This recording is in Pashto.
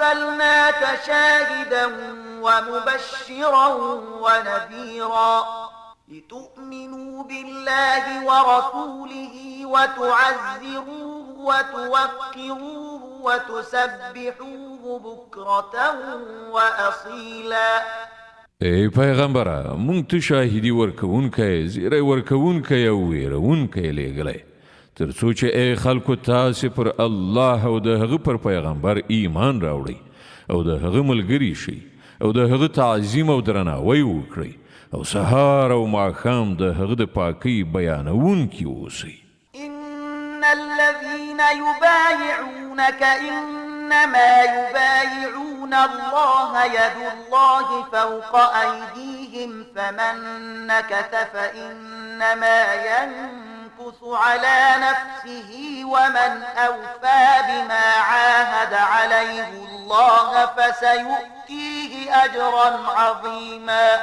أرسلناك شاهدا ومبشرا ونذيرا لتؤمنوا بالله ورسوله وتعزروه وتوقروه وتسبحوه بكرة وأصيلا. ای پیغمبره مونږ ته شاهدي ورکوونکی زیری ورکوونکی او ویرونکی لیږلی تر څو چې ای خلکو تاسې پر الله او د هغه پر پیغمبر ایمان راوړئ او د هغه ملګري شئ او د هغه تعظیم او درناوی وکړئ او سهار او ماښام د هغه د پاکۍ بیانونکي اوسئ. إن الذين يبايعونك إنما يبايعون الله يد الله فوق أيديهم فمن نكث فإنما ينكث على نفسه ومن أوفى بما عاهد عليه الله فسيؤتيه أجرا عظيما.